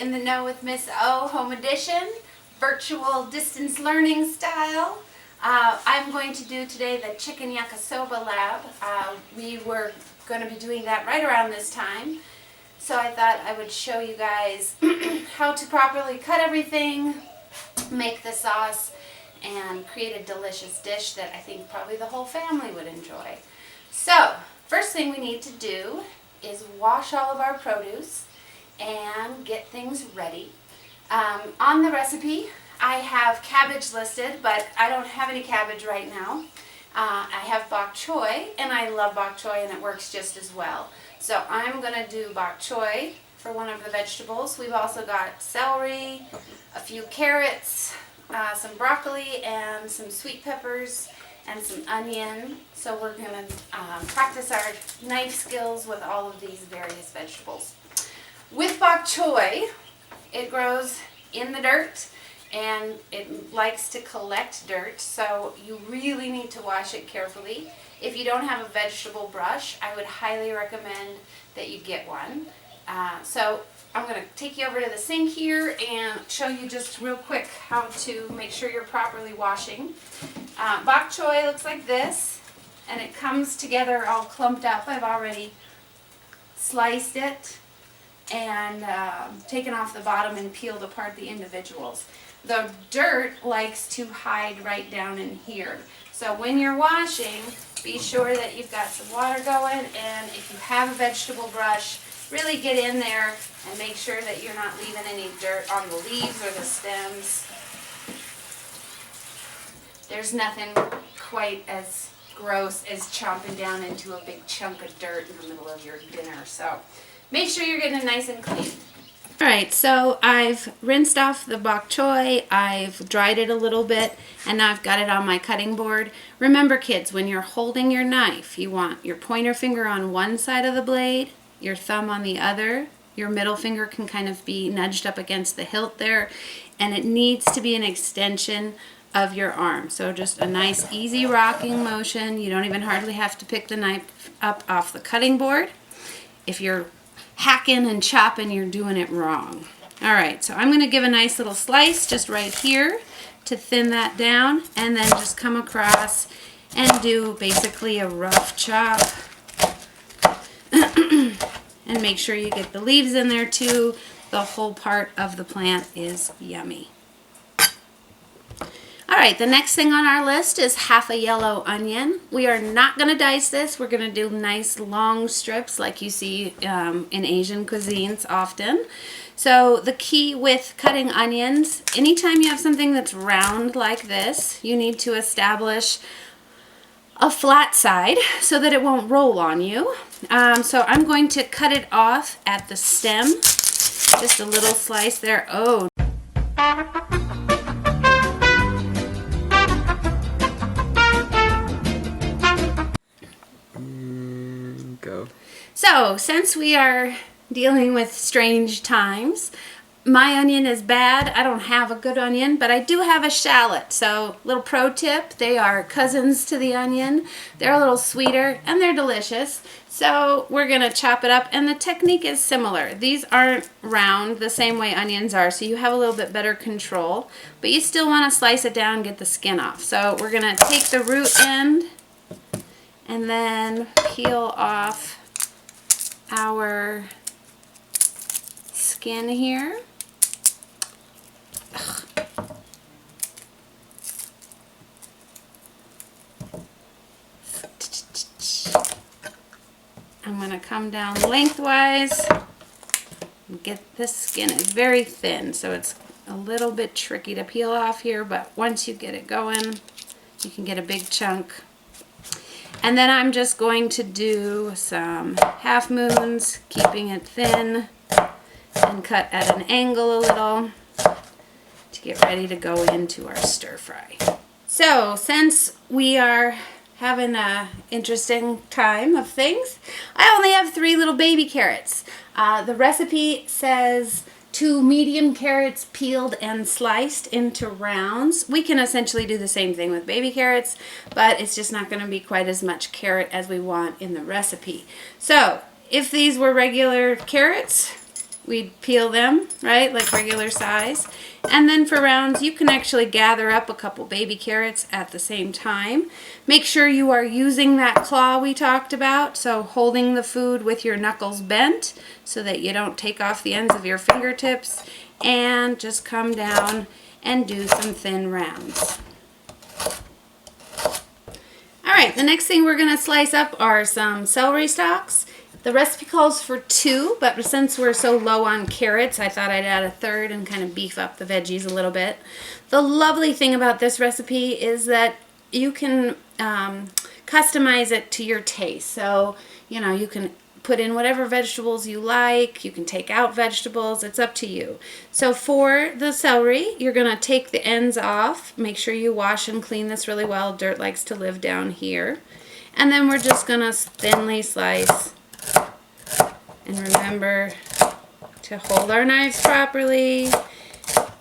In the Know with Miss O Home Edition, virtual distance learning style. I'm going to do today the chicken yakisoba lab. We were going to be doing that right around this time. So I thought I would show you guys how to properly cut everything, make the sauce, and create a delicious dish that I think probably the whole family would enjoy. So, first thing we need to do is wash all of our produce and get things ready. On the recipe, I have cabbage listed, but I don't have any cabbage right now. I have bok choy, and I love bok choy, and it works just as well. So I'm going to do bok choy for one of the vegetables. We've also got celery, a few carrots, some broccoli, and some sweet peppers, and some onion. So we're going to practice our knife skills with all of these various vegetables. With bok choy, it grows in the dirt and it likes to collect dirt, so you really need to wash it carefully. If you don't have a vegetable brush, I would highly recommend that you get one. So I'm going to take you over to the sink here and show you just real quick how to make sure you're properly washing. Bok choy looks like this, and it comes together all clumped up. I've already sliced it and taken off the bottom and peeled apart the individuals. The dirt likes to hide right down in here. So when you're washing, be sure that you've got some water going, and if you have a vegetable brush, really get in there and make sure that you're not leaving any dirt on the leaves or the stems. There's nothing quite as gross as chomping down into a big chunk of dirt in the middle of your dinner. So make sure you're getting it nice and clean. Alright, so I've rinsed off the bok choy, I've dried it a little bit, and now I've got it on my cutting board. Remember kids, when you're holding your knife, you want your pointer finger on one side of the blade, your thumb on the other. Your middle finger can kind of be nudged up against the hilt there, and it needs to be an extension of your arm. So just a nice easy rocking motion. You don't even hardly have to pick the knife up off the cutting board. If you're hacking and chopping, you're doing it wrong. Alright, so I'm going to give a nice little slice just right here to thin that down, and then just come across and do basically a rough chop. And make sure you get the leaves in there too. The whole part of the plant is yummy. Alright, the next thing on our list is half a yellow onion. We are not going to dice this. We're going to do nice long strips like you see in Asian cuisines often. So the key with cutting onions, anytime you have something that's round like this, you need to establish a flat side so that it won't roll on you. So I'm going to cut it off at the stem. Just a little slice there. Oh. Go. So, since we are dealing with strange times, my onion is bad. I don't have a good onion, but I do have a shallot. So, little pro tip, they are cousins to the onion. They're a little sweeter and they're delicious. So, we're going to chop it up, and the technique is similar. These aren't round the same way onions are, so you have a little bit better control, but you still want to slice it down and get the skin off. So, we're going to take the root end and then peel off our skin here. I'm going to come down lengthwise and get this skin is very thin, so it's a little bit tricky to peel off here, but once you get it going, you can get a big chunk. And then I'm just going to do some half moons, keeping it thin, and cut at an angle a little to get ready to go into our stir fry. So since we are having an interesting time of things, I only have 3 little baby carrots. The recipe says 2 medium carrots peeled and sliced into rounds. We can essentially do the same thing with baby carrots, but it's just not going to be quite as much carrot as we want in the recipe. So if these were regular carrots, we'd peel them, right, like regular size. And then for rounds, you can actually gather up a couple baby carrots at the same time. Make sure you are using that claw we talked about, so holding the food with your knuckles bent so that you don't take off the ends of your fingertips, and just come down and do some thin rounds. All right, the next thing we're gonna slice up are some celery stalks. The recipe calls for 2, but since we're so low on carrots, I thought I'd add a third and kind of beef up the veggies a little bit. The lovely thing about this recipe is that you can customize it to your taste. So, you know, you can put in whatever vegetables you like. You can take out vegetables. It's up to you. So for the celery, you're going to take the ends off. Make sure you wash and clean this really well. Dirt likes to live down here. And then we're just going to thinly slice. And remember to hold our knives properly.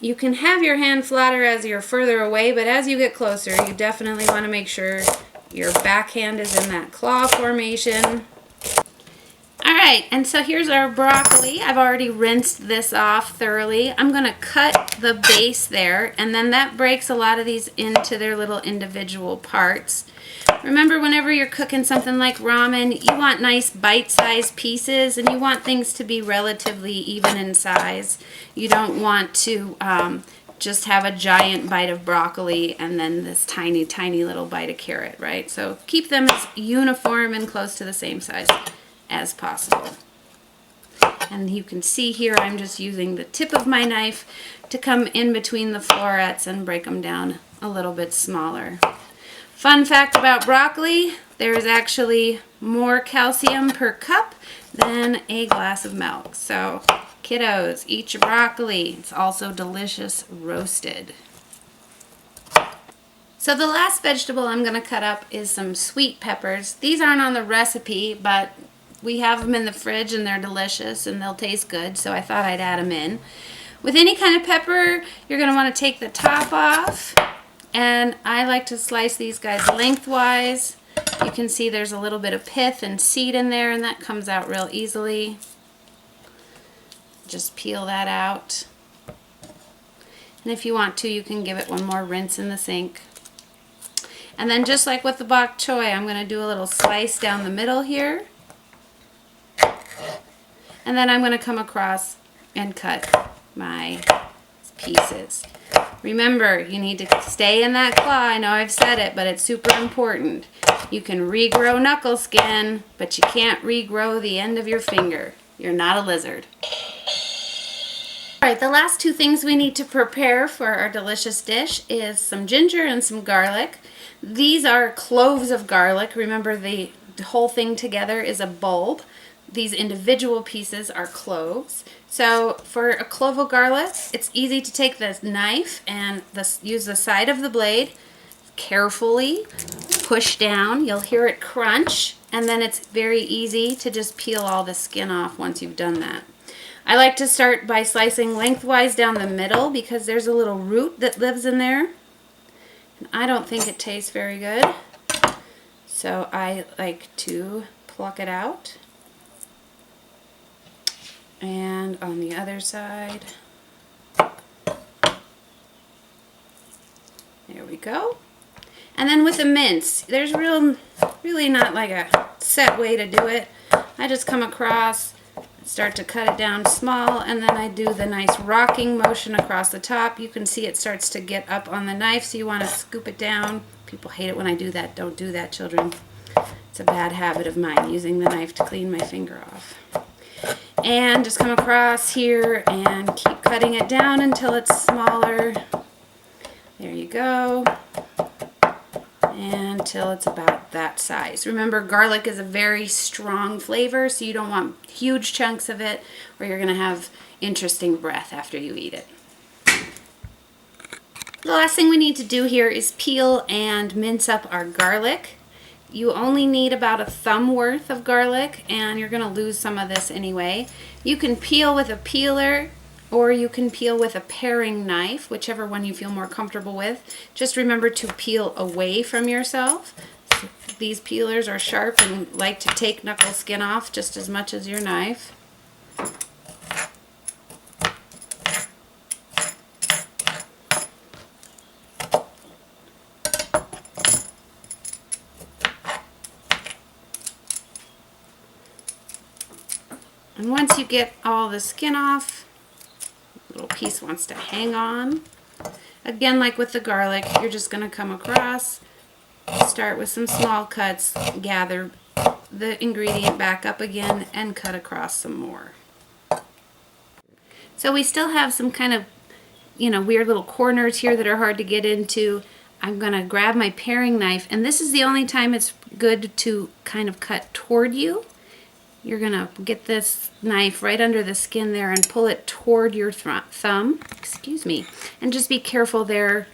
You can have your hand flatter as you're further away, but as you get closer, you definitely want to make sure your backhand is in that claw formation. Alright, and so here's our broccoli. I've already rinsed this off thoroughly. I'm going to cut the base there, and then that breaks a lot of these into their little individual parts. Remember, whenever you're cooking something like ramen, you want nice bite-sized pieces, and you want things to be relatively even in size. You don't want to just have a giant bite of broccoli and then this tiny, tiny little bite of carrot, right? So keep them as uniform and close to the same size as possible. And you can see here I'm just using the tip of my knife to come in between the florets and break them down a little bit smaller. Fun fact about broccoli, there's actually more calcium per cup than a glass of milk. So kiddos, eat your broccoli. It's also delicious roasted. So the last vegetable I'm going to cut up is some sweet peppers. These aren't on the recipe, but we have them in the fridge and they're delicious and they'll taste good, so I thought I'd add them in. With any kind of pepper, you're going to want to take the top off. And I like to slice these guys lengthwise. You can see there's a little bit of pith and seed in there, and that comes out real easily. Just peel that out. And if you want to, you can give it one more rinse in the sink. And then just like with the bok choy, I'm going to do a little slice down the middle here. And then I'm going to come across and cut my pieces. Remember, you need to stay in that claw. I know I've said it, but it's super important. You can regrow knuckle skin, but you can't regrow the end of your finger. You're not a lizard. All right, the last 2 things we need to prepare for our delicious dish is some ginger and some garlic. These are cloves of garlic. Remember, the whole thing together is a bulb. These individual pieces are cloves. So for a clove of garlic, it's easy to take this knife and use the side of the blade, carefully push down. You'll hear it crunch, and then it's very easy to just peel all the skin off once you've done that. I like to start by slicing lengthwise down the middle because there's a little root that lives in there. And I don't think it tastes very good, so I like to pluck it out. And on the other side, there we go. And then with the mince, there's really not like a set way to do it. I just come across, start to cut it down small, and then I do the nice rocking motion across the top. You can see it starts to get up on the knife, so you want to scoop it down. People hate it when I do that. Don't do that, children. It's a bad habit of mine, using the knife to clean my finger off. And just come across here and keep cutting it down until it's smaller. There you go. And until it's about that size. Remember, garlic is a very strong flavor, so you don't want huge chunks of it or you're going to have interesting breath after you eat it. The last thing we need to do here is peel and mince up our garlic. You only need about a thumb worth of garlic, and you're going to lose some of this anyway. You can peel with a peeler, or you can peel with a paring knife, whichever one you feel more comfortable with. Just remember to peel away from yourself. These peelers are sharp and like to take knuckle skin off just as much as your knife. And once you get all the skin off, little piece wants to hang on. Again, like with the garlic, you're just going to come across, start with some small cuts, gather the ingredient back up again, and cut across some more. So we still have some kind of, weird little corners here that are hard to get into. I'm going to grab my paring knife, and this is the only time it's good to kind of cut toward you. You're going to get this knife right under the skin there and pull it toward your thumb, and just be careful there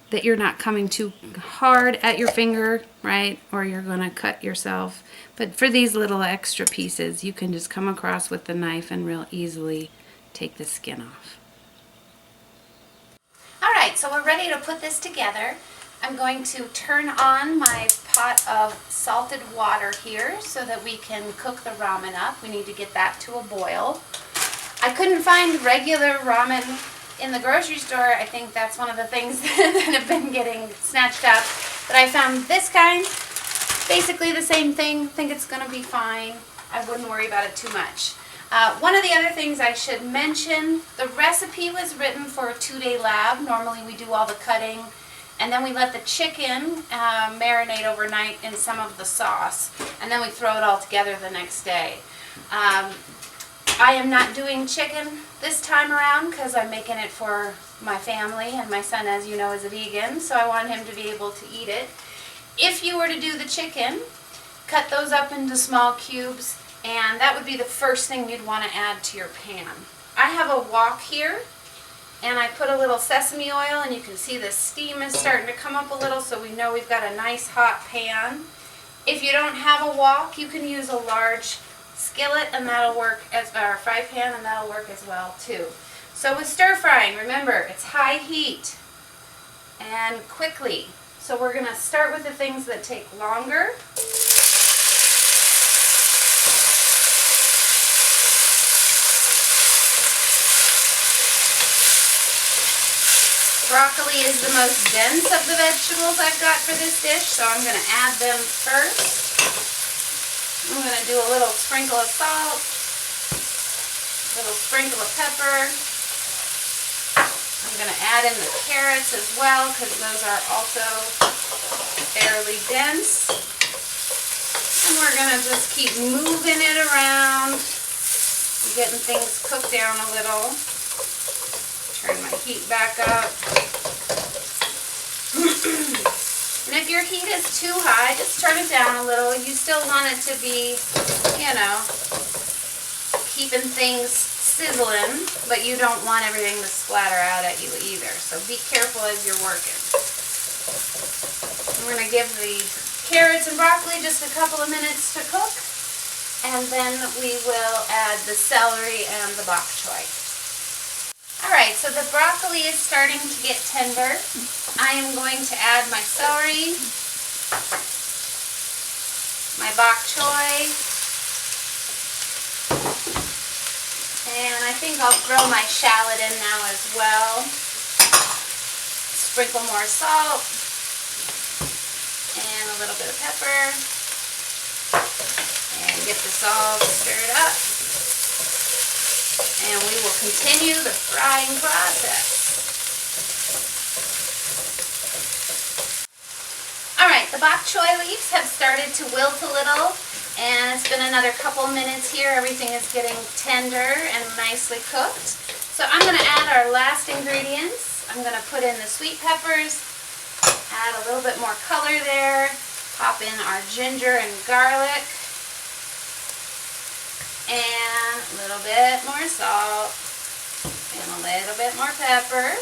that you're not coming too hard at your finger, right? Or you're going to cut yourself. But for these little extra pieces, you can just come across with the knife and real easily take the skin off. All right, so we're ready to put this together. I'm going to turn on my pot of salted water here so that we can cook the ramen up. We need to get that to a boil. I couldn't find regular ramen in the grocery store. I think that's one of the things that have been getting snatched up. But I found this kind, basically the same thing. I think it's going to be fine. I wouldn't worry about it too much. One of the other things I should mention, the recipe was written for a 2-day lab. Normally we do all the cutting, and then we let the chicken marinate overnight in some of the sauce, and then we throw it all together the next day. I am not doing chicken this time around because I'm making it for my family, and my son, as you know, is a vegan, so I want him to be able to eat it. If you were to do the chicken, cut those up into small cubes, and that would be the first thing you'd want to add to your pan. I have a wok here, and I put a little sesame oil, and you can see the steam is starting to come up a little, so we know we've got a nice hot pan. If you don't have a wok, you can use a large skillet, and that'll work or fry pan, and that'll work as well too. So with stir frying, remember, it's high heat and quickly. So we're going to start with the things that take longer. Broccoli is the most dense of the vegetables I've got for this dish, so I'm going to add them first. I'm going to do a little sprinkle of salt, a little sprinkle of pepper. I'm going to add in the carrots as well because those are also fairly dense. And we're going to just keep moving it around, getting things cooked down a little. Turn my heat back up. And if your heat is too high, just turn it down a little. You still want it to be, keeping things sizzling, but you don't want everything to splatter out at you either. So be careful as you're working. We're going to give the carrots and broccoli just a couple of minutes to cook, and then we will add the celery and the bok choy. Alright, so the broccoli is starting to get tender. I am going to add my celery, my bok choy, and I think I'll throw my shallot in now as well. Sprinkle more salt, and a little bit of pepper, and get this all stirred up. And we will continue the frying process. Alright, the bok choy leaves have started to wilt a little, and it's been another couple minutes here. Everything is getting tender and nicely cooked. So I'm going to add our last ingredients. I'm going to put in the sweet peppers, add a little bit more color there, pop in our ginger and garlic, and a little bit more salt, and a little bit more pepper.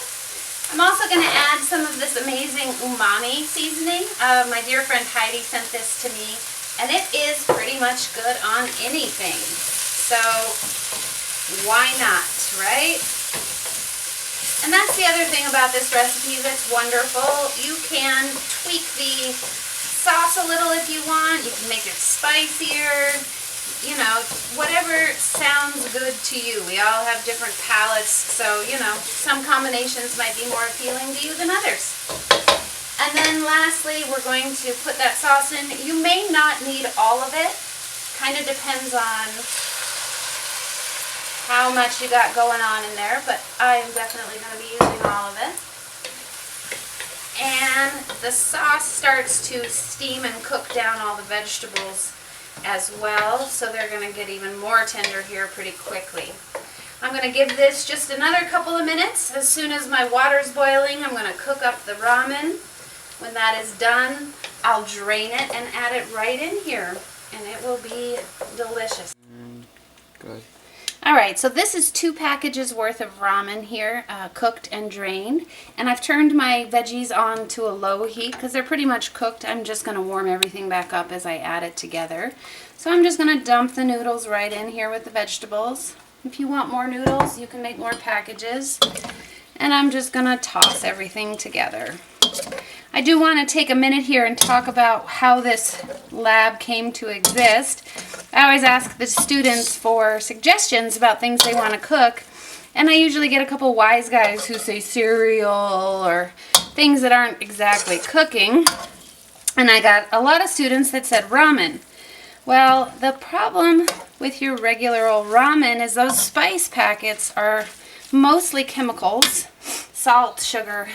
I'm also going to add some of this amazing umami seasoning. My dear friend Heidi sent this to me, and it is pretty much good on anything. So why not, right? And that's the other thing about this recipe that's wonderful. You can tweak the sauce a little if you want. You can make it spicier. Whatever sounds good to you. We all have different palates, so, some combinations might be more appealing to you than others. And then lastly, we're going to put that sauce in. You may not need all of it. Kind of depends on how much you got going on in there, but I am definitely going to be using all of it. And the sauce starts to steam and cook down all the vegetables as well, so they're going to get even more tender here pretty quickly. I'm going to give this just another couple of minutes. As soon as my water's boiling, I'm going to cook up the ramen. When that is done, I'll drain it and add it right in here, and it will be delicious. Good. Alright, so this is 2 packages worth of ramen here, cooked and drained. And I've turned my veggies on to a low heat because they're pretty much cooked. I'm just going to warm everything back up as I add it together. So I'm just going to dump the noodles right in here with the vegetables. If you want more noodles, you can make more packages. And I'm just going to toss everything together. I do want to take a minute here and talk about how this lab came to exist. I always ask the students for suggestions about things they want to cook, and I usually get a couple wise guys who say cereal or things that aren't exactly cooking, and I got a lot of students that said ramen. Well, the problem with your regular old ramen is those spice packets are mostly chemicals, salt, sugar,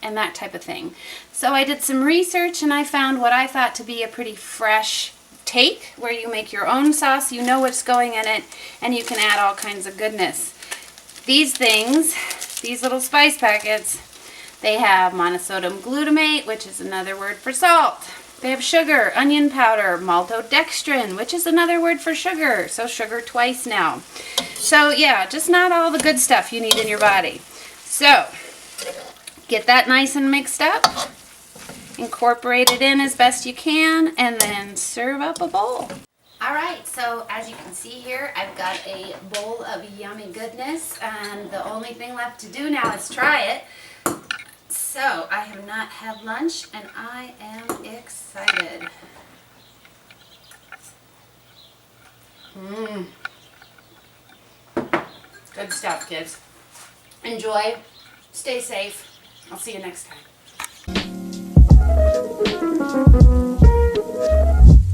and that type of thing. So I did some research and I found what I thought to be a pretty fresh take, where you make your own sauce, you know what's going in it, and you can add all kinds of goodness. These things, these little spice packets, they have monosodium glutamate, which is another word for salt. They have sugar, onion powder, maltodextrin, which is another word for sugar, so sugar twice now. So yeah, just not all the good stuff you need in your body. So get that nice and mixed up, incorporate it in as best you can, and then serve up a bowl. Alright, so as you can see here, I've got a bowl of yummy goodness, and the only thing left to do now is try it. So I have not had lunch, and I am excited. Good stuff, kids. Enjoy. Stay safe. I'll see you next time.